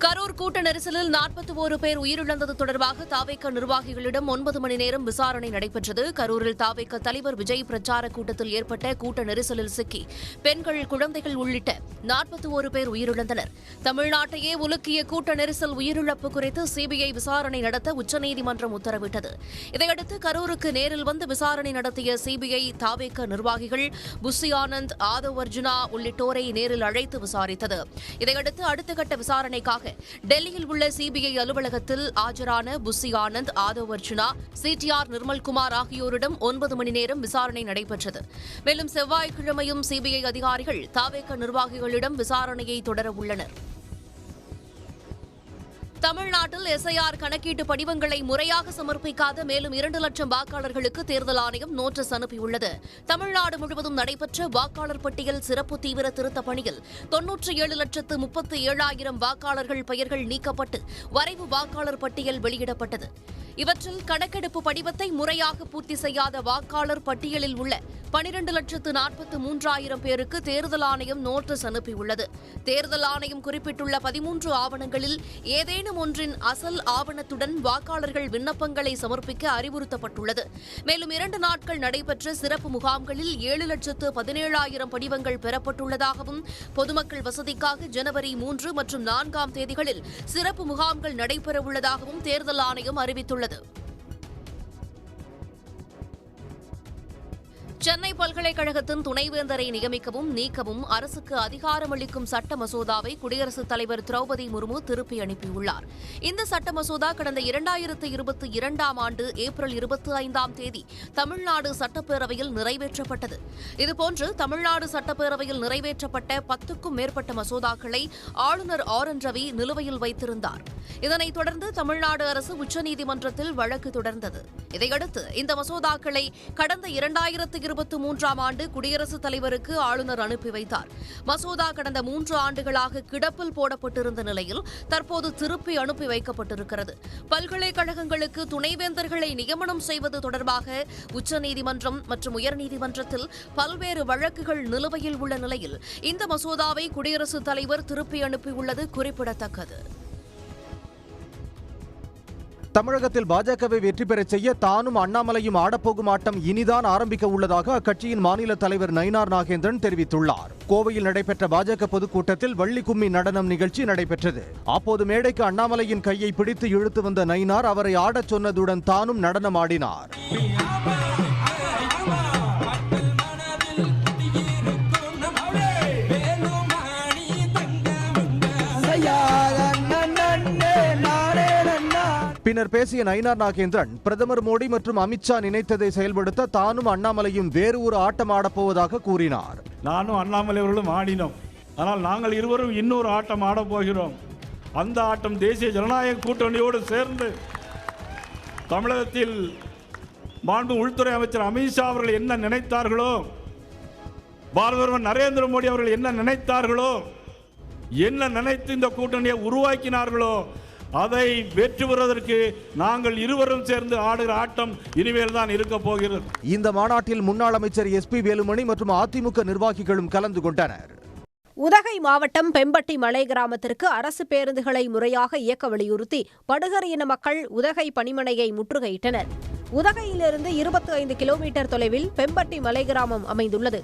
கரூர் கூட்ட நெரிசலில் 41 பேர் உயிரிழந்தது தொடர்பாக தாவேக நிர்வாகிகளிடம் 9 மணி நேரம் விசாரணை நடைபெற்றது. கரூரில் தாவேக தலைவர் விஜய் பிரச்சார கூட்டத்தில் ஏற்பட்ட கூட்ட நெரிசலில் சிக்கி பெண்கள், குழந்தைகள் உள்ளிட்ட 41 பேர் உயிரிழந்தனர். தமிழ்நாட்டையே உலுக்கிய கூட்ட நெரிசல் உயிரிழப்பு குறித்து சிபிஐ விசாரணை நடத்த உச்சநீதிமன்றம் உத்தரவிட்டது. இதையடுத்து கரூருக்கு நேரில் வந்து விசாரணை நடத்திய சிபிஐ தாவேக நிர்வாகிகள் புஸ்ஸி ஆனந்த், ஆதவ் அர்ஜுனா உள்ளிட்டோரை நேரில் அழைத்து விசாரித்தது. இதையடுத்து அடுத்த கட்ட விசாரணைக்காக டெல்லியில் உள்ள சிபிஐ அலுவலகத்தில் ஆஜரான புஸ்ஸி ஆனந்த், ஆதவ் அர்ஜுனா, சிடிஆர் நிர்மல்குமார் ஆகியோரிடம் 9 மணி நேரம் விசாரணை நடைபெற்றது. மேலும் செவ்வாய்க்கிழமையும் சிபிஐ அதிகாரிகள் தாவேக நிர்வாகிகளிடம் விசாரணையை தொடர உள்ளனர். தமிழ்நாட்டில் எஸ்ஐஆர் கணக்கீட்டு படிவங்களை முறையாக சமர்ப்பிக்காத மேலும் 2 லட்சம் வாக்காளர்களுக்கு தேர்தல் ஆணையம் நோட்டீஸ் அனுப்பியுள்ளது. தமிழ்நாடு முழுவதும் நடைபெற்ற வாக்காளர் பட்டியல் சிறப்பு தீவிர திருத்தப் பணியில் 97,37,000 வாக்காளர்கள் பெயர்கள் நீக்கப்பட்டு வரைவு வாக்காளர் பட்டியல் வெளியிடப்பட்டது. இவற்றில் கணக்கெடுப்பு படிவத்தை முறையாக பூர்த்தி செய்யாத வாக்காளர் பட்டியலில் உள்ள 12,43,000 பேருக்கு தேர்தல் ஆணையம் நோட்டீஸ் அனுப்பியுள்ளது. தேர்தல் ஆணையம் குறிப்பிட்டுள்ள 13 ஆவணங்களில் ஏதேனும் ஒன்றின் அசல் ஆவணத்துடன் வாக்காளர்கள் விண்ணப்பங்களை சமர்ப்பிக்க அறிவுறுத்தப்பட்டுள்ளது. மேலும் 2 நாட்கள் நடைபெற்ற சிறப்பு முகாம்களில் 7,17,000 படிவங்கள் பெறப்பட்டுள்ளதாகவும் பொதுமக்கள் வசதிக்காக ஜனவரி 3 மற்றும் 4ஆம் தேதிகளில் சிறப்பு முகாம்கள் நடைபெறவுள்ளதாகவும் தேர்தல் ஆணையம் அறிவித்துள்ளது. சென்னை பல்கலைக்கழகத்தின் துணைவேந்தரை நியமிக்கவும் நீக்கவும் அரசுக்கு அதிகாரமளிக்கும் சட்ட மசோதாவை குடியரசுத் தலைவர் திரௌபதி முர்மு திருப்பி அனுப்பியுள்ளார். இந்த சட்ட மசோதா கடந்த 2022ஆம் ஆண்டு ஏப்ரல் 25ஆம் தேதி தமிழ்நாடு சட்டப்பேரவையில் நிறைவேற்றப்பட்டது. இதுபோன்று தமிழ்நாடு சட்டப்பேரவையில் நிறைவேற்றப்பட்ட 10க்கும் மேற்பட்ட மசோதாக்களை ஆளுநர் ஆர் என் ரவி நிலுவையில் வைத்திருந்தார். இதனைத் தொடர்ந்து தமிழ்நாடு அரசு உச்சநீதிமன்றத்தில் வழக்கு தொடர்ந்தது. இதையடுத்து இந்த மசோதாக்களை கடந்த 2023ஆம் ஆண்டு குடியரசுத் தலைவருக்கு ஆளுநர் அனுப்பி வைத்தார். மசோதா கடந்த 3 ஆண்டுகளாக கிடப்பில் போடப்பட்டிருந்த நிலையில் தற்போது திருப்பி அனுப்பி வைக்கப்பட்டிருக்கிறது. பல்கலைக்கழகங்களுக்கு துணைவேந்தர்களை நியமனம் செய்வது தொடர்பாக உச்சநீதிமன்றம் மற்றும் உயர்நீதிமன்றத்தில் பல்வேறு வழக்குகள் நிலுவையில் உள்ள நிலையில் இந்த மசோதாவை குடியரசுத் தலைவர் திருப்பி அனுப்பியுள்ளது குறிப்பிடத்தக்கது. தமிழகத்தில் பாஜகவை வெற்றி பெறச் செய்ய தானும் அண்ணாமலையும் ஆடப்போகும் ஆட்டம் இனிதான் ஆரம்பிக்க உள்ளதாக அக்கட்சியின் மாநில தலைவர் நயினார் நாகேந்திரன் தெரிவித்துள்ளார். கோவையில் நடைபெற்ற பாஜக பொதுக்கூட்டத்தில் வள்ளி கும்மி நடனம் நிகழ்ச்சி நடைபெற்றது. அப்போது மேடைக்கு அண்ணாமலையின் கையை பிடித்து இழுத்து வந்த நயினார் அவரை ஆடச் சொன்னதுடன் தானும் நடனம் ஆடினார். பின்னர் பேசிய நயினார் நாகேந்திரன் பிரதமர் மோடி மற்றும் அமித்ஷா நினைத்ததை செயல்படுத்த தானும் அண்ணாமலையும் வேறு ஒரு ஆட்டம் ஆடப்போவதாக கூறினார். நானும் அண்ணாமலை அவர்களும் ஆடினோம். ஆனால் நாங்கள் இருவரும் இன்னொரு ஆட்டம் ஆடப் போகிறோம். அந்த ஆட்டம் தேசிய ஜனநாயக கூட்டணியோடு சேர்ந்து தமிழகத்தில் மாண்பு உள்துறை அமைச்சர் அமித்ஷா அவர்கள் என்ன நினைத்தார்களோ, பாரத பிரதமர் நரேந்திர மோடி அவர்கள் என்ன நினைத்தார்களோ, என்ன நினைத்து இந்த கூட்டணியை உருவாக்கினார்களோ அதை வெற்றி பெறுவதற்கு நாங்கள் இருவரும் சேர்ந்து ஆடுகிற ஆட்டம் இனிமேல் தான் இருக்க போகிறது. இந்த மாநாட்டில் முன்னாள் அமைச்சர் SP வேலுமணி மற்றும் அதிமுக நிர்வாகிகளும் கலந்து கொண்டனர். உதகை மாவட்டம் பெம்பட்டி மலை கிராமத்திற்கு அரசு பேருந்துகளை முறையாக இயக்க வலியுறுத்தி படுகர் இன மக்கள் உதகை பணிமனையை முற்றுகையிட்டனர். உதகையிலிருந்து 25 கிலோமீட்டர் தொலைவில் பெம்பட்டி மலை கிராமம் அமைந்துள்ளது.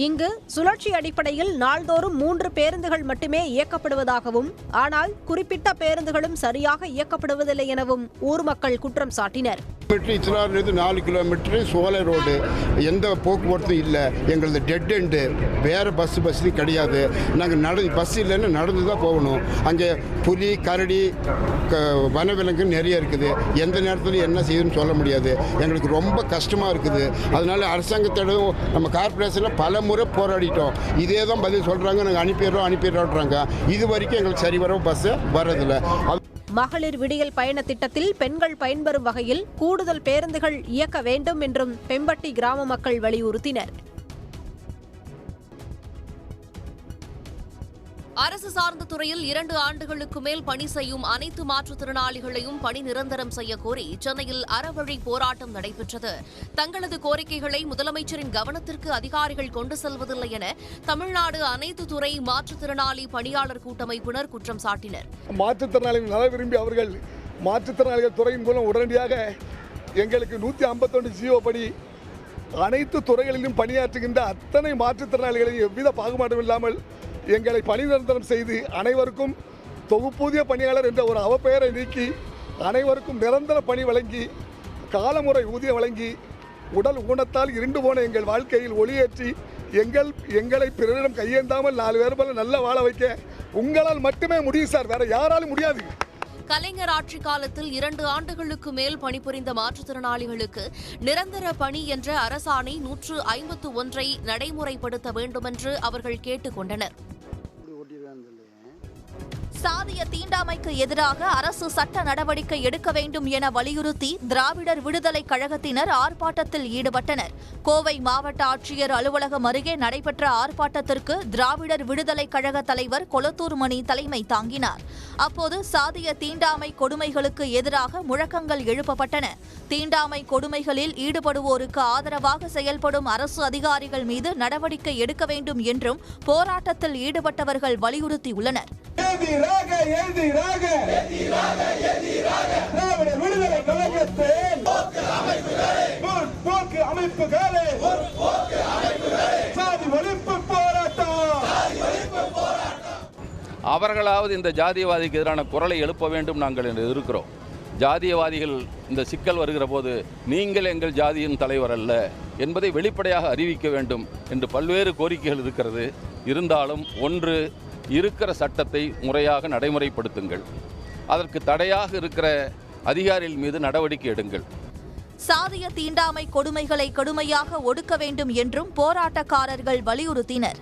இங்கு சுழற்சி அடிப்படையில் நாள்தோறும் 3 பேருந்துகள் மட்டுமே இயக்கப்படுவதாகவும் ஆனால் குறிப்பிட்ட பேருந்துகளும் சரியாக இயக்கப்படுவதில்லை எனவும் ஊர் மக்கள் குற்றம் சாட்டினர். 4 கிலோமீட்டர் சோலை ரோடு, எந்த போக்குவரத்தும் இல்லை. எங்களது டெட் எண்டு, வேறு பஸ் கிடையாது. நாங்கள் பஸ் இல்லைன்னு நடந்து தான் போகணும். அங்கே புலி, கரடி, வனவிலங்கு நிறைய இருக்குது. எந்த நேரத்தில் என்ன செய்யுதுன்னு சொல்ல முடியாது. எங்களுக்கு ரொம்ப கஷ்டமாக இருக்குது. அதனால அரசாங்கத்தோடும் நம்ம கார்பரேஷனில் பல முறை போராடிட்டோம். இதே தான் பதில் சொல்கிறாங்க, நாங்கள் அனுப்பிடுறோன்றாங்க. இது வரைக்கும் எங்களுக்கு சரி வர பஸ்ஸு வரதில்லை. மகளிர் விடியல் பயண திட்டத்தில் பெண்கள் பயன்பெறும் வகையில் கூடுதல் பேருந்துகள் இயக்க வேண்டும் என்றும் பெம்பட்டி கிராம மக்கள் வலியுறுத்தினர். அரசு சார்ந்த துறையில் 2 ஆண்டுகளுக்கு மேல் பணி செய்யும் அனைத்து மாற்றுத்திறனாளிகளையும் பணி நிரந்தரம் செய்ய கோரி சென்னையில் அறவழி போராட்டம் நடைபெற்றது. தங்களது கோரிக்கைகளை முதலமைச்சரின் கவனத்திற்கு அதிகாரிகள் கொண்டு செல்வதில்லை என தமிழ்நாடு அனைத்து துறை மாற்றுத்திறனாளி பணியாளர் கூட்டமைப்பினர் குற்றம் சாட்டினர். மாற்றுத்திறனாளிகள் நல விரும்பி அவர்கள் மாற்றுத்திறனாளிகள் துறையின் மூலம் உடனடியாக எங்களுக்கு 151 ஜிஓ படி அனைத்து துறைகளிலும் பணியாற்றுகின்ற அத்தனை மாற்றுத்திறனாளிகளையும் எவ்வித பாகுபாடும் இல்லாமல் எங்களை பணி நிரந்தரம் செய்து அனைவருக்கும் தொகுப்பூதிய பணியாளர் என்ற ஒரு அவப்பெயரை நீக்கி அனைவருக்கும் நிரந்தர பணி வழங்கி காலமுறை ஊதியம் வழங்கி உடல் ஊனத்தால் இருண்டு போன எங்கள் வாழ்க்கையில் ஒளியேற்றி எங்களை பிறரிடம் கையேந்தாமல் 4 பேர் போல நல்ல வாழ வைக்க உங்களால் மட்டுமே முடியும் சார், வேற யாராலும் முடியாது. கலைஞர் ஆட்சி காலத்தில் 2 ஆண்டுகளுக்கு மேல் பணிபுரிந்த மாற்றுத்திறனாளிகளுக்கு நிரந்தர பணி என்ற அரசாணை 151 நடைமுறைப்படுத்த வேண்டுமென்று அவர்கள் கேட்டுக் கொண்டனர். சாதிய தீண்டாமைக்கு எதிராக அரசு சட்ட நடவடிக்கை எடுக்க வேண்டும் என வலியுறுத்தி திராவிடர் விடுதலை கழகத்தினர் ஆர்ப்பாட்டத்தில் ஈடுபட்டனர். கோவை மாவட்ட ஆட்சியர் அலுவலகம் அருகே நடைபெற்ற ஆர்ப்பாட்டத்திற்கு திராவிடர் விடுதலை கழக தலைவர் கொளத்தூர் மணி தலைமை தாங்கினார். அப்போது சாதிய தீண்டாமை கொடுமைகளுக்கு எதிராக முழக்கங்கள் எழுப்பப்பட்டன. தீண்டாமை கொடுமைகளில் ஈடுபடுவோருக்கு ஆதரவாக செயல்படும் அரசு அதிகாரிகள் மீது நடவடிக்கை எடுக்க வேண்டும் என்றும் போராட்டத்தில் ஈடுபட்டவர்கள் வலியுறுத்தியுள்ளனர். அவர்களாவது இந்த ஜாதியவாதிக்கு எதிரான குரலை எழுப்ப வேண்டும் நாங்கள் இருக்கிறோம். ஜாதியவாதிகள் இந்த சிக்கல் வருகிற போது நீங்கள் எங்கள் ஜாதியின் தலைவர் அல்ல என்பதை வெளிப்படையாக அறிவிக்க வேண்டும் என்று பல்வேறு கோரிக்கைகள் இருக்கிறது. இருந்தாலும் ஒன்று, இருக்கிற சட்டத்தை முறையாக நடைமுறைப்படுத்துங்கள். அதற்கு தடையாக இருக்கிற அதிகாரிகள் மீது நடவடிக்கை எடுங்கள். சாதிய தீண்டாமை கொடுமைகளை கடுமையாக ஒடுக்க வேண்டும் என்றும் போராட்டக்காரர்கள் வலியுறுத்தினர்.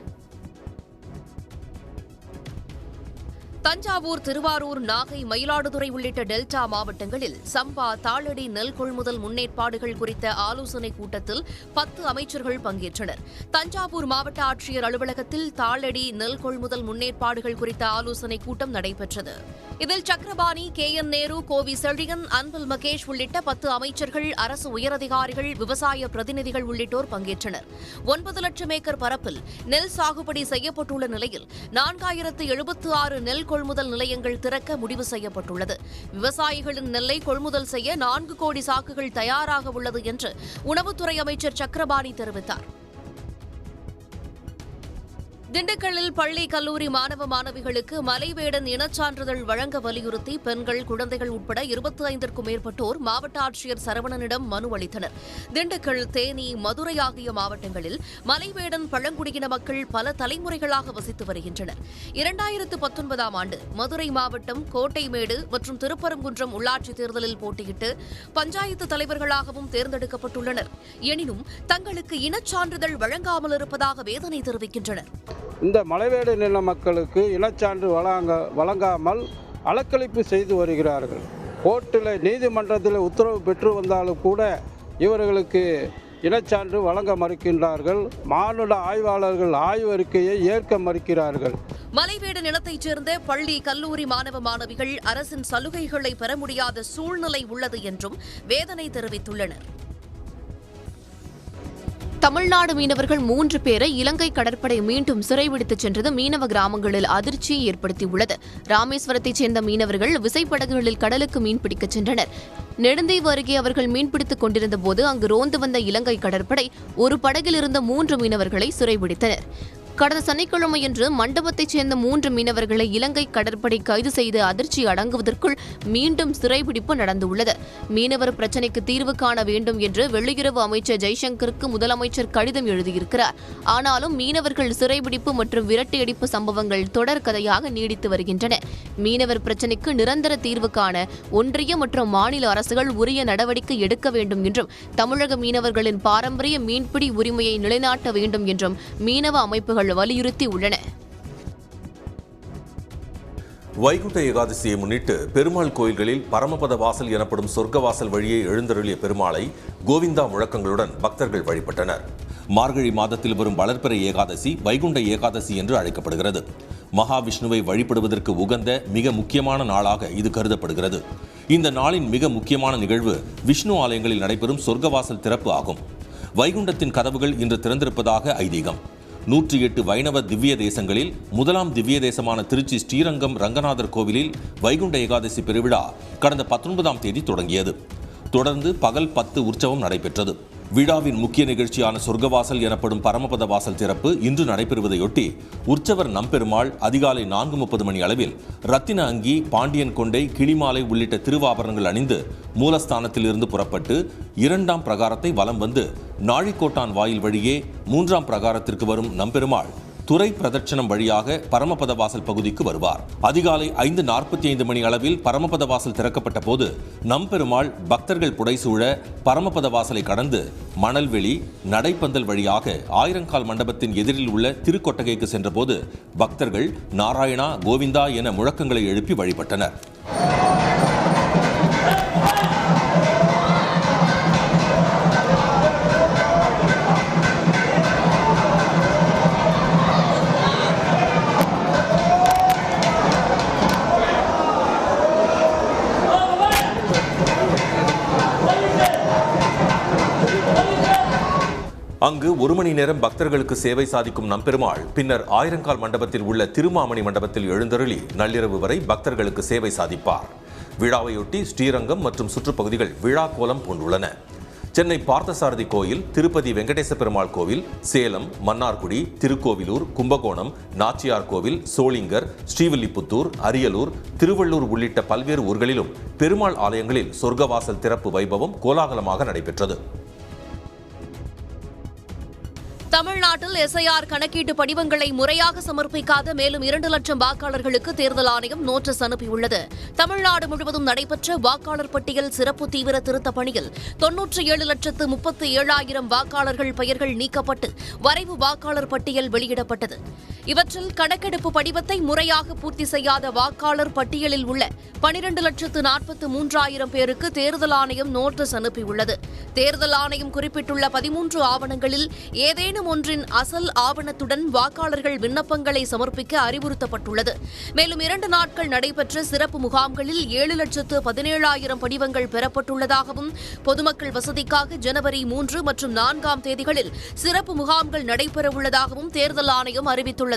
தஞ்சாவூர், திருவாரூர், நாகை, மயிலாடுதுறை உள்ளிட்ட டெல்டா மாவட்டங்களில் சம்பா, தாளடி நெல் கொள்முதல் முன்னேற்பாடுகள் குறித்த ஆலோசனைக் கூட்டத்தில் 10 அமைச்சர்கள் பங்கேற்றனர். தஞ்சாவூர் மாவட்ட ஆட்சியர் அலுவலகத்தில் தாளடி நெல் கொள்முதல் முன்னேற்பாடுகள் குறித்த ஆலோசனைக் கூட்டம் நடைபெற்றது. இதில் சக்கரபாணி, KN நேரு, கோவி செழியன், அன்பில் மகேஷ் உள்ளிட்ட 10 அமைச்சர்கள், அரசு உயரதிகாரிகள், விவசாய பிரதிநிதிகள் உள்ளிட்டோர் பங்கேற்றனர். 9 லட்சம் ஏக்கர் பரப்பில் நெல் சாகுபடி செய்யப்பட்டுள்ள நிலையில் 4076 நெல் கொள்முதல் நிலையங்கள் திறக்க முடிவு செய்யப்பட்டுள்ளது. விவசாயிகளின் நெல்லை கொள்முதல் செய்ய 4 கோடி சாக்குகள் தயாராக உள்ளது என்று உணவுத்துறை அமைச்சர் சக்கரபாணி தெரிவித்தார். திண்டுக்கல்லில் பள்ளி, கல்லூரி மாணவ மாணவிகளுக்கு மலைவேடன் இனச்சான்றிதழ் வழங்க வலியுறுத்தி பெண்கள், குழந்தைகள் உட்பட 25க்கும் மேற்பட்டோர் மாவட்ட ஆட்சியர் சரவணனிடம் மனு அளித்தனர். திண்டுக்கல், தேனி, மதுரை ஆகிய மாவட்டங்களில் மலைவேடன் பழங்குடியின மக்கள் பல தலைமுறைகளாக வசித்து வருகின்றனர். 2019ஆம் ஆண்டு மதுரை மாவட்டம் கோட்டைமேடு மற்றும் திருப்பரங்குன்றம் உள்ளாட்சி தேர்தலில் போட்டியிட்டு பஞ்சாயத்து தலைவர்களாகவும் தேர்ந்தெடுக்கப்பட்டுள்ளனர். எனினும் தங்களுக்கு இனச்சான்றிதழ் வழங்காமல் இருப்பதாக வேதனை தெரிவிக்கின்றனர். இந்த மலைவேடு நில மக்களுக்கு இனச்சான்று வழங்காமல் அலக்களிப்பு செய்து வருகிறார்கள். கோர்ட்டில், நீதிமன்றத்தில் உத்தரவு பெற்று வந்தாலும் கூட இவர்களுக்கு இனச்சான்று வழங்க மறுக்கின்றார்கள். மானுட ஆய்வாளர்கள் ஆய்வறிக்கையை ஏற்க மறுக்கிறார்கள். மலைவேடு நிலத்தைச் சேர்ந்த பள்ளி, கல்லூரி மாணவ மாணவிகள் அரசின் சலுகைகளை பெற முடியாத சூழ்நிலை உள்ளது என்றும் வேதனை தெரிவித்துள்ளனர். தமிழ்நாடு மீனவர்கள் 3 பேரை இலங்கை கடற்படை மீண்டும் சிறைபிடித்துச் சென்றது மீனவ கிராமங்களில் அதிர்ச்சியை ஏற்படுத்தியுள்ளது. ராமேஸ்வரத்தைச் சேர்ந்த மீனவர்கள் விசைப்படகுகளில் கடலுக்கு மீன்பிடிக்கச் சென்றனர். நெடுந்தீவு அருகே அவர்கள் மீன்பிடித்துக் கொண்டிருந்த போது அங்கு ரோந்து வந்த இலங்கை கடற்படை ஒரு படகில் இருந்த 3 மீனவர்களை சிறைபிடித்தனர். கடந்த சனிக்கிழமையன்று மண்டபத்தைச் சேர்ந்த 3 மீனவர்களை இலங்கை கடற்படை கைது செய்து அதிர்ச்சி அடங்குவதற்குள் மீண்டும் சிறைபிடிப்பு நடந்துள்ளது. மீனவர் பிரச்சினைக்கு தீர்வு காண வேண்டும் என்று வெளியுறவு அமைச்சர் ஜெய்சங்கருக்கு முதலமைச்சர் கடிதம் எழுதியிருக்கிறார். ஆனாலும் மீனவர்கள் சிறைபிடிப்பு மற்றும் விரட்டியடிப்பு சம்பவங்கள் தொடர் கதையாக நீடித்து வருகின்றன. மீனவர் பிரச்சினைக்கு நிரந்தர தீர்வு காண ஒன்றிய மற்றும் மாநில அரசுகள் உரிய நடவடிக்கை எடுக்க வேண்டும் என்றும், தமிழக மீனவர்களின் பாரம்பரிய மீன்பிடி உரிமையை நிலைநாட்ட வேண்டும் என்றும் மீனவ அமைப்புகள் வலியுறுத்தி உள்ளன. வைகுண்ட ஏகாதசியை முன்னிட்டு பெருமாள் கோயில்களில் பரமபத வாசல் எனப்படும் சொர்க்க வாசல் வழியே எழுந்தருளிய பெருமாளை கோவிந்தா முழக்கங்களுடன் பக்தர்கள் வழிபட்டனர். மார்கழி மாதத்தில் வரும் வளர்பிறை ஏகாதசி வைகுண்ட ஏகாதசி என்று அழைக்கப்படுகிறது. மகாவிஷ்ணுவை வழிபடுவதற்கு உகந்த மிக முக்கியமான நாளாக இது கருதப்படுகிறது. இந்த நாளின் மிக முக்கியமான நிகழ்வு விஷ்ணு ஆலயங்களில் நடைபெறும் சொர்க்கவாசல் திறப்பு ஆகும். வைகுண்டத்தின் கதவுகள் இன்று திறந்திருப்பதாக ஐதீகம். 108 வைணவ திவ்ய தேசங்களில் முதலாம் திவ்ய தேசமான திருச்சி ஸ்ரீரங்கம் ரங்கநாதர் கோவிலில் வைகுண்ட ஏகாதசி பெருவிழா கடந்த 19ஆம் தேதி தொடங்கியது. தொடர்ந்து பகல் 10 உற்சவம் நடைபெற்றது. விழாவின் முக்கிய நிகழ்ச்சியான சொர்க்கவாசல் எனப்படும் பரமபத வாசல் திறப்பு இன்று நடைபெறுவதையொட்டி உற்சவர் நம்பெருமாள் அதிகாலை 4:30 மணி அளவில் ரத்தின அங்கி, பாண்டியன் கொண்டை, கிளிமாலை உள்ளிட்ட திருவாபரணங்கள் அணிந்து மூலஸ்தானத்தில் இருந்து புறப்பட்டு 2ஆம் பிரகாரத்தை வலம் வந்து நாழிக்கோட்டான் வாயில் வழியே 3ஆம் பிரகாரத்திற்கு வரும் நம்பெருமாள் துறை பிரதட்சணம் வழியாக பரமபத வாசல் பகுதிக்கு வருவார். அதிகாலை 5:45 மணி அளவில் பரமபத வாசல் திறக்கப்பட்ட போது நம்பெருமாள் பக்தர்கள் புடைசூழ பரமபத வாசலை கடந்து மணல்வெளி நடைப்பந்தல் வழியாக ஆயிரங்கால் மண்டபத்தின் எதிரில் உள்ள திருக்கொட்டகைக்கு சென்றபோது பக்தர்கள் நாராயணா கோவிந்தா என முழக்கங்களை எழுப்பி வழிபட்டனர். அங்கு 1 மணி நேரம் பக்தர்களுக்கு சேவை சாதிக்கும் நம்பெருமாள் பின்னர் ஆயிரங்கால் மண்டபத்தில் உள்ள திருமாமணி மண்டபத்தில் எழுந்தருளி நள்ளிரவு வரை பக்தர்களுக்கு சேவை சாதிப்பார். விழாவையொட்டி ஸ்ரீரங்கம் மற்றும் சுற்றுப்பகுதிகள் விழா கோலம் பூண்டுள்ளன. சென்னை பார்த்தசாரதி கோயில், திருப்பதி வெங்கடேச பெருமாள் கோவில், சேலம், மன்னார்குடி, திருக்கோவிலூர், கும்பகோணம், நாச்சியார் கோவில், சோளிங்கர், ஸ்ரீவில்லிபுத்தூர், அரியலூர், திருவள்ளூர் உள்ளிட்ட பல்வேறு ஊர்களிலும் பெருமாள் ஆலயங்களில் சொர்க்கவாசல் திறப்பு வைபவம் கோலாகலமாக நடைபெற்றது. தமிழ்நாட்டில் SIR கணக்கீட்டு படிவங்களை முறையாக சமர்ப்பிக்காத மேலும் 2 லட்சம் வாக்காளர்களுக்கு தேர்தல் ஆணையம் நோட்டீஸ் அனுப்பியுள்ளது. தமிழ்நாடு முழுவதும் நடைபெற்ற வாக்காளர் பட்டியல் சிறப்பு தீவிர திருத்த பணியில் 97,37,000 வாக்காளர்கள் பெயர்கள் நீக்கப்பட்டு வரைவு வாக்காளர் பட்டியல் வெளியிடப்பட்டது. இவற்றில் கணக்கெடுப்பு படிவத்தை முறையாக பூர்த்தி செய்யாத வாக்காளர் பட்டியலில் உள்ள 12,43,000 பேருக்கு தேர்தல் ஆணையம் நோட்டீஸ் அனுப்பியுள்ளது. தேர்தல் ஆணையம் குறிப்பிட்டுள்ள 13 ஆவணங்களில் ஏதேனும் ஒன்றின் அசல் ஆவணத்துடன் வாக்காளர்கள் விண்ணப்பங்களை சமர்ப்பிக்க அறிவுறுத்தப்பட்டுள்ளது. மேலும் 2 நாட்கள் நடைபெற்ற சிறப்பு முகாம்களில் 7,17,000 படிவங்கள் பெறப்பட்டுள்ளதாகவும் பொதுமக்கள் வசதிக்காக ஜனவரி 3 மற்றும் 4ஆம் தேதிகளில் சிறப்பு முகாம்கள் நடைபெறவுள்ளதாகவும் தேர்தல் ஆணையம் அறிவித்துள்ளது.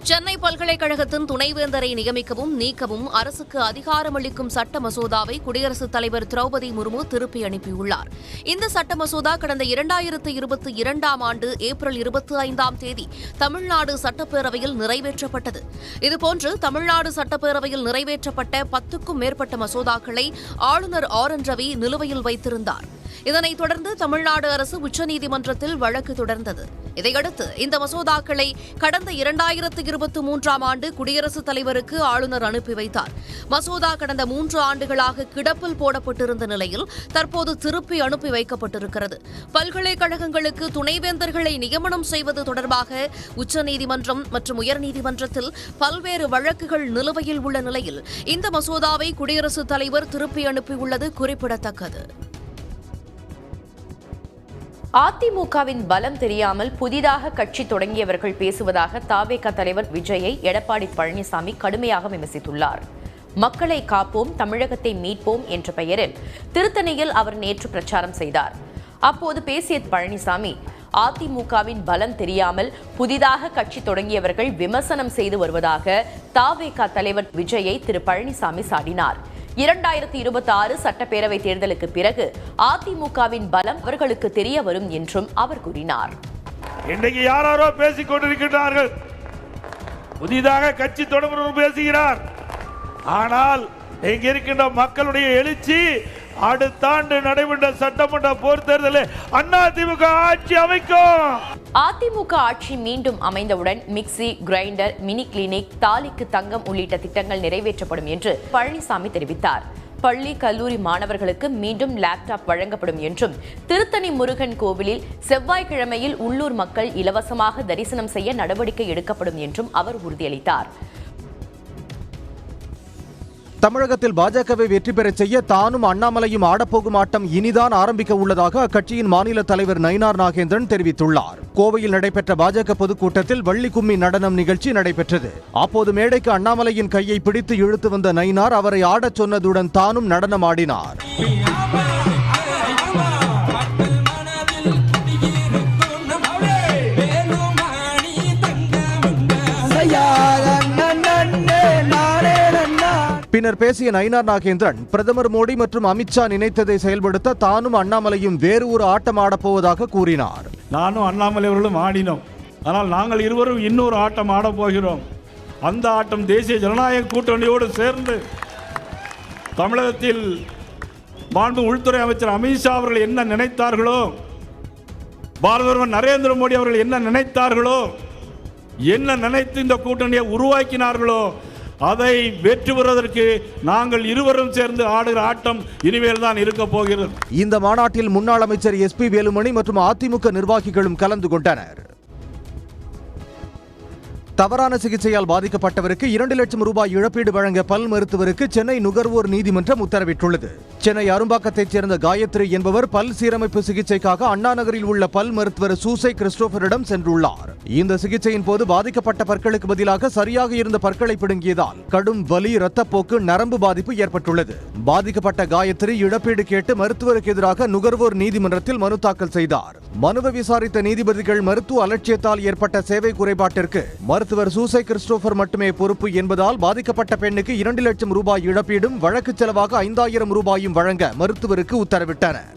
சென்னை பல்கலைக்கழகத்தின் துணைவேந்தரை நியமிக்கவும் நீக்கவும் அரசுக்கு அதிகாரமளிக்கும் சட்ட மசோதாவை குடியரசுத் தலைவர் திரௌபதி முர்மு திருப்பி அனுப்பியுள்ளார். இந்த சட்ட மசோதா கடந்த 2022ஆம் ஆண்டு ஏப்ரல் 25ஆம் தேதி தமிழ்நாடு சட்டப்பேரவையில் நிறைவேற்றப்பட்டது. இதுபோன்று தமிழ்நாடு சட்டப்பேரவையில் நிறைவேற்றப்பட்ட 10க்கும் மேற்பட்ட மசோதாக்களை ஆளுநர் ஆர் என் ரவி நிலுவையில் வைத்திருந்தார். இதனைத் தொடர்ந்து தமிழ்நாடு அரசு உச்சநீதிமன்றத்தில் வழக்கு தொடர்ந்தது. இதையடுத்து இந்த மசோதாக்களை கடந்த 2023ஆம் ஆண்டு குடியரசுத் தலைவருக்கு ஆளுநர் அனுப்பி வைத்தார். மசோதா கடந்த 3 ஆண்டுகளாக கிடப்பில் போடப்பட்டிருந்த நிலையில் தற்போது திருப்பி அனுப்பி வைக்கப்பட்டிருக்கிறது. பல்கலைக்கழகங்களுக்கு துணைவேந்தர்களை நியமனம் செய்வது தொடர்பாக உச்சநீதிமன்றம் மற்றும் உயர்நீதிமன்றத்தில் பல்வேறு வழக்குகள் நிலுவையில் உள்ள நிலையில் இந்த மசோதாவை குடியரசுத் தலைவர் திருப்பி அனுப்பியுள்ளது குறிப்பிடத்தக்கது. அதிமுகவின் பலம் தெரியாமல் புதிதாக கட்சி தொடங்கியவர்கள் பேசுவதாக தவேக தலைவர் விஜயை எடப்பாடி பழனிசாமி கடுமையாக விமர்சித்துள்ளார். மக்களை காப்போம், தமிழகத்தை மீட்போம் என்ற பெயரில் திருத்தணியில் அவர் நேற்று பிரச்சாரம் செய்தார். அப்போது பேசிய பழனிசாமி, அதிமுகவின் பலம் தெரியாமல் புதிதாக கட்சி தொடங்கியவர்கள் விமர்சனம் செய்து வருவதாக தவேக தலைவர் விஜயை திரு பழனிசாமி சாடினார். 2026 சட்டப்பேரவை தேர்தலுக்கு பிறகு அதிமுகவின் பலம் அவர்களுக்கு தெரிய வரும் என்றும் அவர் கூறினார். இன்றைக்கு யாரோ பேசிக் கொண்டிருக்கிறார்கள், புதிதாக கட்சி தொடங்குகிறவர் பேசுகிறார். ஆனால் இங்க இருக்கின்ற மக்களுடைய எழுச்சி அடுத்த ஆண்டு நடைபெற்ற சட்டமன்ற போர் தேர்தலில் அதிமுக ஆட்சி அமைக்கும். அதிமுக ஆட்சி மீண்டும் அமைந்தவுடன் மிக்சி, கிரைண்டர், மினி கிளினிக், தாலிக்கு தங்கம் உள்ளிட்ட திட்டங்கள் நிறைவேற்றப்படும் என்று பழனிசாமி தெரிவித்தார். பள்ளி, கல்லூரி மாணவர்களுக்கு மீண்டும் லேப்டாப் வழங்கப்படும் என்றும், திருத்தணி முருகன் கோவிலில் செவ்வாய்க்கிழமையில் உள்ளூர் மக்கள் இலவசமாக தரிசனம் செய்ய நடவடிக்கை எடுக்கப்படும் என்றும் அவர் உறுதியளித்தார். தமிழகத்தில் பாஜகவை வெற்றி பெறச் செய்ய தானும் அண்ணாமலையும் ஆடப்போகும் ஆட்டம் இனிதான் ஆரம்பிக்க உள்ளதாக அக்கட்சியின் மாநில தலைவர் நயினார் நாகேந்திரன் தெரிவித்துள்ளார். கோவையில் நடைபெற்ற பாஜக பொதுக்கூட்டத்தில் வள்ளி கும்மி நடனம் நிகழ்ச்சி நடைபெற்றது. அப்போது மேடைக்கு அண்ணாமலையின் கையை பிடித்து இழுத்து வந்த நயினார் அவரை ஆடச் சொன்னதுடன் தானும் நடனம் ஆடினார். பின்னர் பேசிய நயினார் நாகேந்திரன் பிரதமர் மோடி மற்றும் அமித்ஷா நினைத்ததை செயல்படுத்த தானும் அண்ணாமலையும் வேறு ஒரு ஆட்டம் ஆடப்போவதாக கூறினார். நானும் அண்ணாமலை அவர்களும் ஆடினோம். ஆனால் நாங்கள் இருவரும் இன்னொரு ஆட்டம் ஆடப் போகிறோம். அந்த ஆட்டம் தேசிய ஜனநாயக கூட்டணியோடு சேர்ந்து தமிழகத்தில் மாண்பு உள்துறை அமைச்சர் அமித்ஷா அவர்கள் என்ன நினைத்தார்களோ, பாரத பிரதமர் நரேந்திர மோடி அவர்கள் என்ன நினைத்தார்களோ, என்ன நினைத்து இந்த கூட்டணியை உருவாக்கினார்களோ அதை வெற்றி பெறுவதற்கு நாங்கள் இருவரும் சேர்ந்து ஆடுகிற ஆட்டம் இனிமேல் தான் இருக்க போகிறது. இந்த மாநாட்டில் முன்னாள் அமைச்சர் SP வேலுமணி மற்றும் அதிமுக நிர்வாகிகளும் கலந்து கொண்டனர். தவறான சிகிச்சையால் பாதிக்கப்பட்டவருக்கு 2 லட்சம் ரூபாய் இழப்பீடு வழங்க பல் மருத்துவருக்கு சென்னை நுகர்வோர் நீதிமன்றம் உத்தரவிட்டுள்ளது. சென்னை அரும்பாக்கத்தைச் சேர்ந்த காயத்ரி என்பவர் பல் சீரமைப்பு சிகிச்சைக்காக அண்ணா நகரில் உள்ள பல் மருத்துவர் சூசை கிறிஸ்டோபரிடம் சென்றுள்ளார். இந்த சிகிச்சையின் போது பாதிக்கப்பட்ட பற்களுக்கு பதிலாக சரியாக இருந்த பற்களை பிடுங்கியதால் கடும் வலி, இரத்தப்போக்கு, நரம்பு பாதிப்பு ஏற்பட்டுள்ளது. பாதிக்கப்பட்ட காயத்ரி இழப்பீடு கேட்டு மருத்துவருக்கு எதிராக நுகர்வோர் நீதிமன்றத்தில் மனு தாக்கல் செய்தார். மனுவை விசாரித்த நீதிபதிகள் மருத்துவ அலட்சியத்தால் ஏற்பட்ட சேவை குறைபாட்டிற்கு மருத்துவர் சூசை கிறிஸ்டோபர் மட்டுமே பொறுப்பு என்பதால் பாதிக்கப்பட்ட பெண்ணுக்கு 2 லட்சம் ரூபாய் இழப்பீடும் வழக்கு செலவாக 5000 ரூபாயும் வழங்க மருத்துவருக்கு உத்தரவிட்டனர்.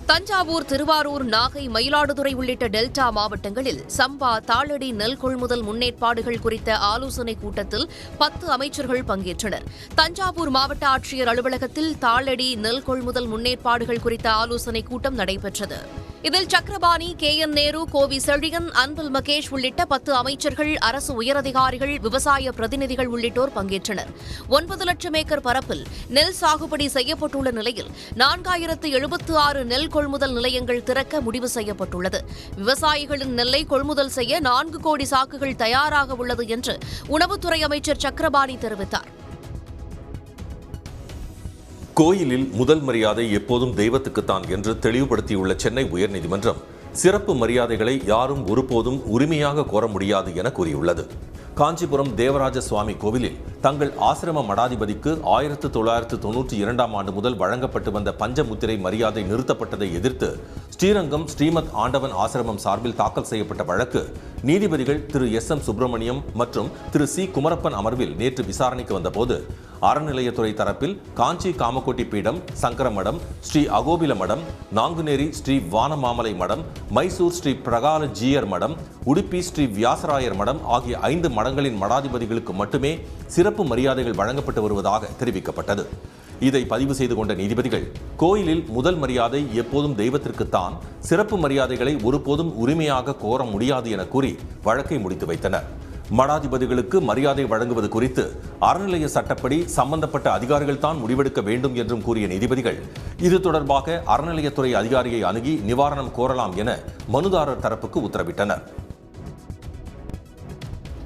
தஞ்சாவூர், திருவாரூர், நாகை, மயிலாடுதுறை உள்ளிட்ட டெல்டா மாவட்டங்களில் சம்பா, தாளடி நெல் கொள்முதல் முன்னேற்பாடுகள் குறித்த ஆலோசனைக் கூட்டத்தில் 10 அமைச்சர்கள் பங்கேற்றனர். தஞ்சாவூர் மாவட்ட ஆட்சியர் அலுவலகத்தில் தாளடி நெல் கொள்முதல் முன்னேற்பாடுகள் குறித்த ஆலோசனைக் கூட்டம் நடைபெற்றது. இதில் சக்கரபாணி, KN நேரு, கோவி செழியன், அன்பில் மகேஷ் உள்ளிட்ட 10 அமைச்சர்கள், அரசு உயரதிகாரிகள், விவசாய பிரதிநிதிகள் உள்ளிட்டோர் பங்கேற்றனர். 9 லட்சம் ஏக்கர் பரப்பில் நெல் சாகுபடி செய்யப்பட்டுள்ள நிலையில் 4076 நெல் கொள்முதல் நிலையங்கள் திறக்க முடிவு செய்யப்பட்டுள்ளது. விவசாயிகளின் நெல்லை கொள்முதல் செய்ய 4 கோடி சாக்குகள் தயாராக உள்ளது என்று உணவுத்துறை அமைச்சர் சக்கரபாணி தெரிவித்தார். கோயிலில் முதல் மரியாதை எப்போதும் தெய்வத்துக்குத்தான் என்று தெளிவுபடுத்தியுள்ள சென்னை உயர்நீதிமன்றம் சிறப்பு மரியாதைகளை யாரும் ஒருபோதும் உரிமையாக கோர முடியாது என கூறியுள்ளது. காஞ்சிபுரம் தேவராஜ சுவாமி கோவிலில் தங்கள் ஆசிரம மடாதிபதிக்கு 1992ஆம் ஆண்டு முதல் வழங்கப்பட்டு வந்த பஞ்சமுத்திரை மரியாதை நிறுத்தப்பட்டதை எதிர்த்து ஸ்ரீரங்கம் ஸ்ரீமத் ஆண்டவன் ஆசிரமம் சார்பில் தாக்கல் செய்யப்பட்ட வழக்கு நீதிபதிகள் திரு SM சுப்பிரமணியம் மற்றும் திரு C குமரப்பன் அமர்வில் நேற்று விசாரணைக்கு வந்தபோது அறநிலையத்துறை தரப்பில் காஞ்சி காமகோட்டி பீடம், சங்கர மடம், ஸ்ரீ அகோபில மடம், நாங்குநேரி ஸ்ரீ வானமாமலை மடம், மைசூர் ஸ்ரீ பிரகால ஜீயர் மடம், உடுப்பி ஸ்ரீ வியாசராயர் மடம் ஆகிய 5 மடங்களின் மடாதிபதிகளுக்கு மட்டுமே சிறப்பு மரியாதைகள் வழங்கப்பட்டு வருவதாக தெரிவிக்கப்பட்டது. இதை பதிவு செய்து கொண்ட நீதிபதிகள் கோயிலில் முதல் மரியாதை எப்போதும் தெய்வத்திற்குத்தான், சிறப்பு மரியாதைகளை ஒருபோதும் உரிமையாக கோர முடியாது என கூறி வழக்கை முடித்து வைத்தனர். மடாதிபதிகளுக்கு மரியாதை வழங்குவது குறித்து அறநிலைய சட்டப்படி சம்பந்தப்பட்ட அதிகாரிகள் தான் முடிவெடுக்க வேண்டும் என்றும் கூறிய நீதிபதிகள் இது தொடர்பாக அறநிலையத்துறை அதிகாரியை அணுகி நிவாரணம் கோரலாம் என மனுதாரர் தரப்புக்கு உத்தரவிட்டனர்.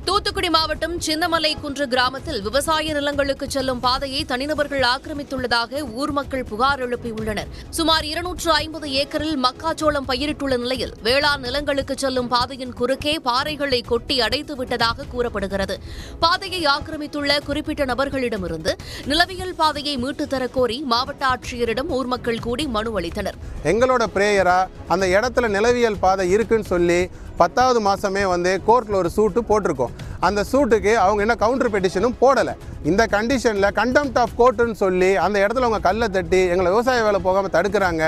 தூத்துக்குடி மாவட்டம் சின்னமலை குன்று கிராமத்தில் விவசாய நிலங்களுக்கு செல்லும் பாதையை தனிநபர்கள் ஆக்கிரமித்துள்ளதாக ஊர் மக்கள் புகார் எழுப்பியுள்ளனர். சுமார் 250 ஏக்கரில் மக்காச்சோளம் பயிரிட்டுள்ள நிலையில் வேளாண் நிலங்களுக்கு செல்லும் பாதையின் குறுக்கே பாறைகளை கொட்டி அடைத்து விட்டதாக கூறப்படுகிறது. பாதையை ஆக்கிரமித்துள்ள குறிப்பிட்ட நபர்களிடமிருந்து நிலவியல் பாதையை மீட்டுத் தரக் கோரி மாவட்ட ஆட்சியரிடம் ஊர் மக்கள் கூடி மனு அளித்தனர். எங்களோட பிரேயரா அந்த இடத்துல நிலவியல் பாதை இருக்குன்னு சொல்லி 10வது மாதமே கோர்ட்டில் ஒரு சூட்டு போட்டிருக்கோம். அந்த சூட்டுக்கு அவங்க என்ன கவுண்டர் பெட்டிஷனும் போடலை. இந்த கண்டிஷனில் கண்டெம்ட் ஆஃப் கோர்ட்டுன்னு சொல்லி அந்த இடத்துல அவங்க கல்லை தட்டி எங்களை விவசாய வேலை போகாமல் தடுக்கிறாங்க.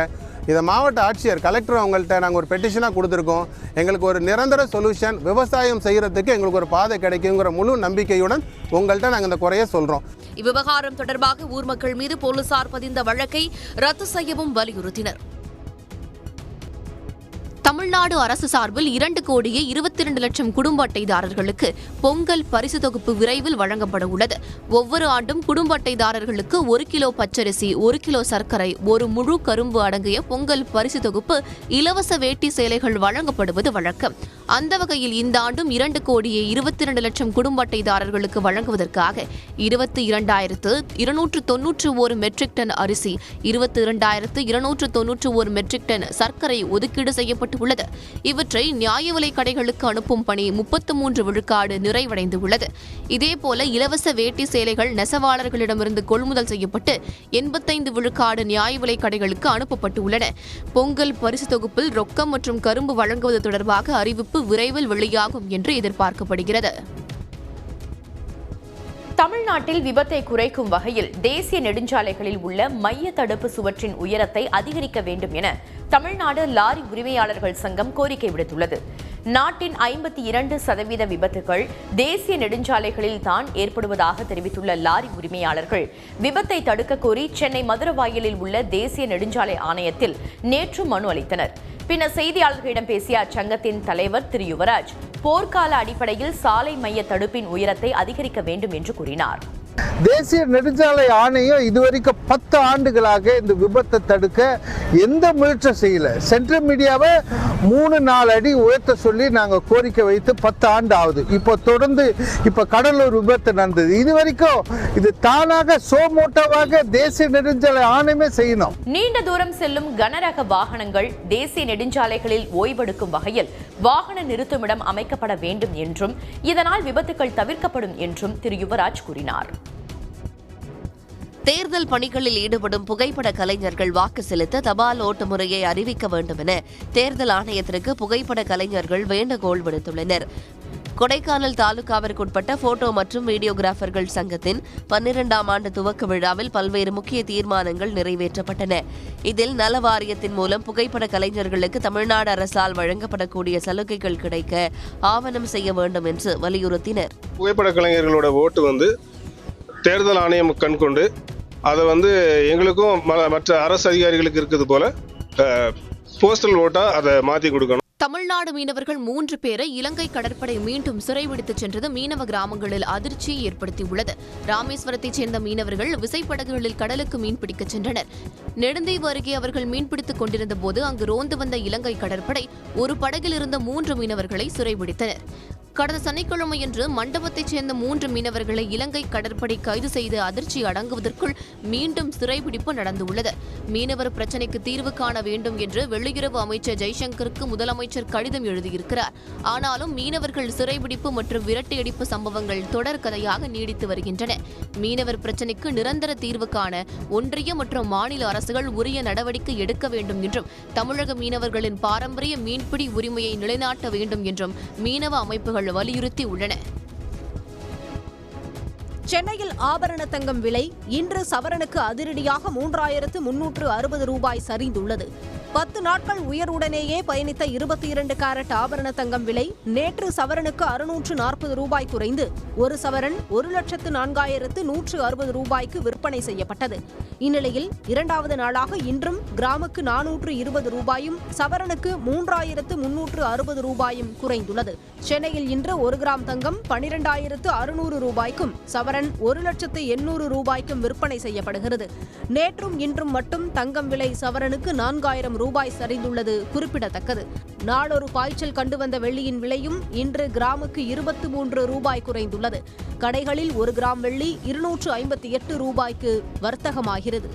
இதை மாவட்ட ஆட்சியர், கலெக்டர் அவங்கள்ட்ட நாங்கள் ஒரு பெட்டிஷனாக கொடுத்துருக்கோம். எங்களுக்கு ஒரு நிரந்தர சொல்யூஷன், விவசாயம் செய்கிறதுக்கு எங்களுக்கு ஒரு பாதை கிடைக்குங்கிற முழு நம்பிக்கையுடன் உங்கள்கிட்ட நாங்கள் இந்த குறைய சொல்கிறோம். இவ்விவகாரம் தொடர்பாக ஊர் மக்கள் மீது போலீசார் பதிந்த வழக்கை ரத்து செய்யவும் வலியுறுத்தினர். தமிழ்நாடு அரசு சார்பில் 2 கோடியே 22 லட்சம் குடும்ப அட்டைதாரர்களுக்கு பொங்கல் பரிசு தொகுப்பு விரைவில் வழங்கப்பட உள்ளது. ஒவ்வொரு ஆண்டும் குடும்ப அட்டைதாரர்களுக்கு 1 கிலோ பச்சரிசி, 1 கிலோ சர்க்கரை, 1 முழு கரும்பு அடங்கிய பொங்கல் பரிசு தொகுப்பு, இலவச வேட்டி சேலைகள் வழங்கப்படுவது வழக்கம். அந்த வகையில் இந்த ஆண்டும் 2,22,00,000 குடும்ப அட்டைதாரர்களுக்கு வழங்குவதற்காக 22,291 மெட்ரிக் டன் அரிசி, 22,291 மெட்ரிக் டன் சர்க்கரை ஒதுக்கீடு செய்யப்பட்டுள்ளது. இவற்றை நியாய விலை கடைகளுக்கு அனுப்பும் பணி 33 விழுக்காடு நிறைவடைந்துள்ளது. இதேபோல இலவச வேட்டி சேலைகள் நெசவாளர்களிடமிருந்து கொள்முதல் செய்யப்பட்டு 85 விழுக்காடு நியாய விலை கடைகளுக்கு அனுப்பப்பட்டுள்ளன. பொங்கல் பரிசு தொகுப்பில் ரொக்கம் மற்றும் கரும்பு வழங்குவது தொடர்பாக அறிவிப்பு விரைவில் வெளியாகும் என்று எதிர்பார்க்கப்படுகிறது. தமிழ்நாட்டில் விபத்தை குறைக்கும் வகையில் தேசிய நெடுஞ்சாலைகளில் உள்ள மைய தடுப்பு சுவற்றின் உயரத்தை அதிகரிக்க வேண்டும் என தமிழ்நாடு லாரி உரிமையாளர்கள் சங்கம் கோரிக்கை விடுத்துள்ளது. நாட்டின் 52% விபத்துகள் தேசிய நெடுஞ்சாலைகளில் தான் ஏற்படுவதாக தெரிவித்துள்ள லாரி உரிமையாளர்கள் விபத்தை தடுக்க கோரி சென்னை மதுரவாயலில் உள்ள தேசிய நெடுஞ்சாலை ஆணையத்தில் நேற்று மனு அளித்தனர். பின்னர் செய்தியாளர்களிடம் பேசிய அச்சங்கத்தின் தலைவர் திரு யுவராஜ், போர்க்கால அடிப்படையில் சாலை மைய தடுப்பின் உயரத்தை அதிகரிக்க வேண்டும் என்று கூறினார். தேசிய நெடுஞ்சாலை ஆணையம் இதுவரைக்கும் 10 ஆண்டுகளாக இந்த விபத்தை தடுக்க எந்த முயற்சி செய்யல. சென்ட்ரல் மீடியாவை 3-4 அடி உயர்த்த சொல்லி நாங்கள் கோரிக்கை வைத்து 10 ஆண்டு ஆகுது. இப்போ தொடர்ந்து இப்போ கடலூர் விபத்து நடந்தது. இதுவரைக்கும் இது தானாக சோமோட்டோவாக தேசிய நெடுஞ்சாலை ஆணையமே செய்யணும். நீண்ட தூரம் செல்லும் கனரக வாகனங்கள் தேசிய நெடுஞ்சாலைகளில் ஓய்வெடுக்கும் வகையில் வாகன நிறுத்துமிடம் அமைக்கப்பட வேண்டும் என்றும் இதனால் விபத்துகள் தவிர்க்கப்படும் என்றும் திரு யுவராஜ் கூறினார். தேர்தல் பணிகளில் ஈடுபடும் புகைப்பட கலைஞர்கள் வாக்கு செலுத்த தபால் ஓட்டு முறையை அறிவிக்க வேண்டும் என தேர்தல் ஆணையத்திற்கு புகைப்பட கலைஞர்கள் வேண்டுகோள் விடுத்துள்ளனர். கொடைக்கானல் தாலுகாவிற்குட்பட்ட போட்டோ மற்றும் வீடியோகிராபர்கள் சங்கத்தின் 12ஆம் ஆண்டு துவக்க விழாவில் பல்வேறு முக்கிய தீர்மானங்கள் நிறைவேற்றப்பட்டன. இதில் நல வாரியத்தின் மூலம் புகைப்பட கலைஞர்களுக்கு தமிழ்நாடு அரசால் வழங்கப்படக்கூடிய சலுகைகள் கிடைக்க ஆவணம் செய்ய வேண்டும் என்று வலியுறுத்தினர். புகைப்பட கலைஞர்களோட ஓட்டு தேர்தல் ஆணையம் கண்கொண்டு அதை எங்களுக்கும் மற்ற அரசு அதிகாரிகளுக்கு இருக்குது போல போஸ்டல் ஓட்டா அதை மாற்றி கொடுக்கணும். தமிழ்நாடு மீனவர்கள் 3 பேரை இலங்கை கடற்படை மீண்டும் சிறைபிடித்துச் சென்றது மீனவ கிராமங்களில் அதிர்ச்சியை ஏற்படுத்தியுள்ளது. ராமேஸ்வரத்தைச் சேர்ந்த மீனவர்கள் விசைப்படகுகளில் கடலுக்கு மீன்பிடிக்கச் சென்றனர். நெடுந்தீவு அருகே அவர்கள் மீன்பிடித்துக் கொண்டிருந்த போது அங்கு ரோந்து வந்த இலங்கை கடற்படை ஒரு படகில் இருந்த 3 மீனவர்களை சிறைபிடித்தனர். கடந்த சனிக்கிழமையன்று மண்டபத்தைச் சேர்ந்த 3 மீனவர்களை இலங்கை கடற்படை கைது செய்து அதிர்ச்சி அடங்குவதற்குள் மீண்டும் சிறைபிடிப்பு நடந்துள்ளது. மீனவர் பிரச்சினைக்கு தீர்வு காண வேண்டும் என்று வெளியுறவு அமைச்சர் ஜெய்சங்கருக்கு முதலமைச்சர் கடிதம் எழுதியிருக்கிறார். ஆனாலும் மீனவர்கள் சிறைபிடிப்பு மற்றும் விரட்டியடிப்பு சம்பவங்கள் தொடர் கதையாக நீடித்து வருகின்றன. மீனவர் பிரச்சினைக்கு நிரந்தர தீர்வு காண ஒன்றிய மற்றும் மாநில அரசுகள் உரிய நடவடிக்கை எடுக்க வேண்டும் என்றும் தமிழக மீனவர்களின் பாரம்பரிய மீன்பிடி உரிமையை நிலைநாட்ட வேண்டும் என்றும் மீனவ அமைப்புகள் வலியுறுத்தி உள்ளன. சென்னையில் ஆபரண தங்கம் விலை இன்று சவரனுக்கு அதிரடியாக 3,360 ரூபாய் சரிந்துள்ளது. 10 நாட்கள் உயர்வுடனேயே பயணித்த 22 கேரட் ஆபரண தங்கம் விலை நேற்று சவரனுக்கு 640 ரூபாய் குறைந்து ஒரு சவரன் 1,04,160 ரூபாய்க்கு விற்பனை செய்யப்பட்டது. இந்நிலையில் 2வது நாளாக இன்றும் கிராமுக்கு 420 ரூபாயும் சவரனுக்கு 3,360 ரூபாயும் குறைந்துள்ளது. சென்னையில் இன்று 1 கிராம் தங்கம் 12,600 ரூபாய்க்கும் சவரன் 1,800 ரூபாய்க்கும் விற்பனை செய்யப்படுகிறது. நேற்றும் இன்றும் மட்டும் தங்கம் விலை சவரனுக்கு 4,000 ரூபாய் சரிந்துள்ளது குறிப்பிடத்தக்கது. நாளொரு பாய்ச்சல் கண்டு வந்த வெள்ளியின் விலையும் இன்று கிராமுக்கு 23 ரூபாய் குறைந்துள்ளது. கடைகளில் 1 கிராம் வெள்ளி 258 ரூபாய்க்கு வர்த்தகமாகிறது.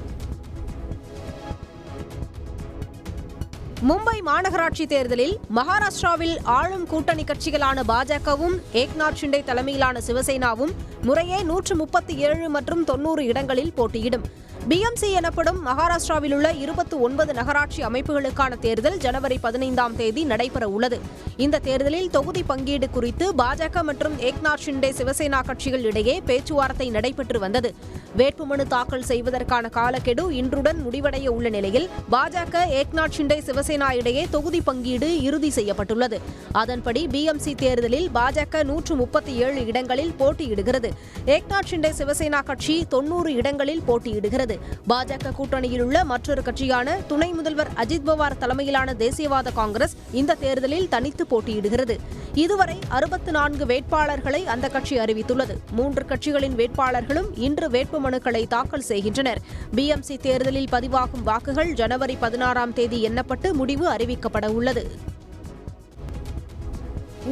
மும்பை மாநகராட்சி தேர்தலில் மகாராஷ்டிராவில் ஆளும் கூட்டணி கட்சிகளான பாஜகவும் ஏக்நாத் ஷிண்டே தலைமையிலான சிவசேனாவும் முறையே 137 மற்றும் 90 இடங்களில் போட்டியிடும். பிஎம்சி எனப்படும் மகாராஷ்டிராவில் உள்ள 29 நகராட்சி அமைப்புகளுக்கான தேர்தல் ஜனவரி 15ஆம் தேதி நடைபெற உள்ளது. இந்த தேர்தலில் தொகுதி பங்கீடு குறித்து பாஜக மற்றும் ஏக்நாத் ஷிண்டே சிவசேனா கட்சிகள் இடையே பேச்சுவார்த்தை நடைபெற்று வந்தது. வேட்புமனு தாக்கல் செய்வதற்கான காலக்கெடு இன்றுடன் முடிவடைய உள்ள நிலையில் பாஜக ஏக்நாத் ஷிண்டே சிவசேனா இடையே தொகுதி பங்கீடு இறுதி செய்யப்பட்டுள்ளது. அதன்படி பிஎம்சி தேர்தலில் பாஜக 137 இடங்களில் போட்டியிடுகிறது. ஏக்நாத் ஷிண்டே சிவசேனா கட்சி 90 இடங்களில் போட்டியிடுகிறது. பாஜக கூட்டணியில் உள்ள மற்றொரு கட்சியான துணை முதல்வர் அஜித் பவார் தலைமையிலான தேசியவாத காங்கிரஸ் இந்த தேர்தலில் தனித்து போட்டியிடுகிறது. இதுவரை 64 வேட்பாளர்களை அந்த கட்சி அறிவித்துள்ளது. 3 கட்சிகளின் வேட்பாளர்களும் இன்று வேட்புமனுக்களை தாக்கல் செய்கின்றனர். பிஎம்சி தேர்தலில் பதிவாகும் வாக்குகள் ஜனவரி 16ஆம் தேதி எண்ணப்பட்டு முடிவு அறிவிக்கப்பட உள்ளது.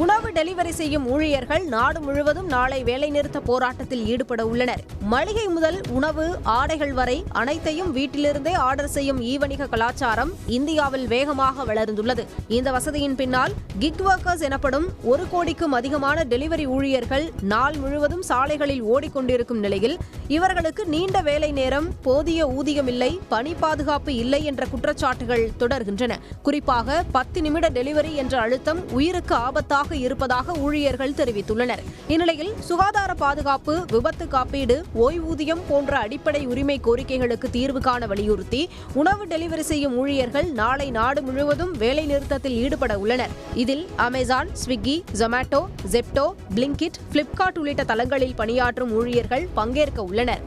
உணவு டெலிவரி செய்யும் ஊழியர்கள் நாடு முழுவதும் நாளை வேலைநிறுத்த போராட்டத்தில் ஈடுபட உள்ளனர். மளிகை முதல் உணவு, ஆடைகள் வரை அனைத்தையும் வீட்டிலிருந்தே ஆர்டர் செய்யும் ஈவணிக கலாச்சாரம் இந்தியாவில் வேகமாக வளர்ந்துள்ளது. இந்த வசதியின் பின்னால் கிக் ஒர்க்கர்ஸ் எனப்படும் 1 கோடிக்கும் அதிகமான டெலிவரி ஊழியர்கள் நாள் முழுவதும் சாலைகளில் ஓடிக்கொண்டிருக்கும் நிலையில் இவர்களுக்கு நீண்ட வேலை நேரம், போதிய ஊதியம் இல்லை, பணி பாதுகாப்பு இல்லை என்ற குற்றச்சாட்டுகள் தொடர்கின்றன. குறிப்பாக 10 நிமிட டெலிவரி என்ற அழுத்தம் உயிருக்கு ஆபத்தாக இருப்பதாக ஊழியர்கள் தெரிவித்துள்ளனர். இந்நிலையில் சுகாதார பாதுகாப்பு, விபத்து காப்பீடு, ஓய்வூதியம் போன்ற அடிப்படை உரிமை கோரிக்கைகளுக்கு தீர்வு காண வலியுறுத்தி உணவு டெலிவரி செய்யும் ஊழியர்கள் நாளை நாடு முழுவதும் வேலை நிறுத்தத்தில் ஈடுபட உள்ளனர். இதில் Amazon, Swiggy, Zomato, Zepto, Blinkit, Flipkart உள்ளிட்ட தளங்களில் பணியாற்றும் ஊழியர்கள் பங்கேற்க உள்ளனர்.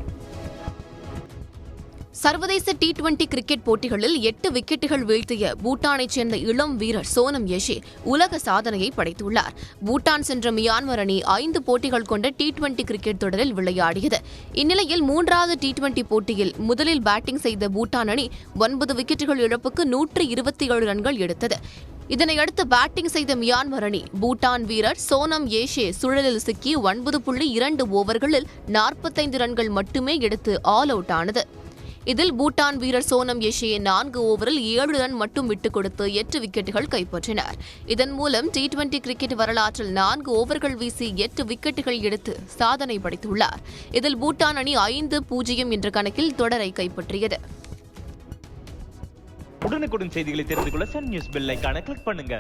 சர்வதேச T20 கிரிக்கெட் போட்டிகளில் 8 விக்கெட்டுகள் வீழ்த்திய பூட்டானைச் சேர்ந்த இளம் வீரர் சோனம் யஷே உலக சாதனையை படைத்துள்ளார். பூட்டான் சென்ற மியான்மர் அணி 5 போட்டிகள் கொண்ட T20 கிரிக்கெட் தொடரில் விளையாடியது. இந்நிலையில் 3வது T20 போட்டியில் முதலில் பேட்டிங் செய்த பூட்டான் அணி 9 விக்கெட்டுகள் இழப்புக்கு 127 ரன்கள் எடுத்தது. இதனையடுத்து பேட்டிங் செய்த மியான்மர் அணி பூட்டான் வீரர் சோனம் யஷே சுழலில் சிக்கி 9.2 ஓவர்களில் 45 ரன்கள் மட்டுமே எடுத்து ஆல் அவுட் ஆனது. இதில் பூட்டான் வீரர் சோனம் யஷே 4 ஓவரில் 7 ரன் மட்டும் விட்டுக் கொடுத்து 8 விக்கெட்டுகள் கைப்பற்றினார். இதன் மூலம் T20 கிரிக்கெட் வரலாற்றில் 4 ஓவர்கள் வீசி 8 விக்கெட்டுகள் எடுத்து சாதனை படைத்துள்ளார். இதில் பூட்டான் அணி 5-0 என்ற கணக்கில் தொடரை கைப்பற்றியது. உடனுக்குடன் செய்திகளை தெரிந்து கொள்ள சன் நியூஸ் பெல் ஐகானை கிளிக் பண்ணுங்க.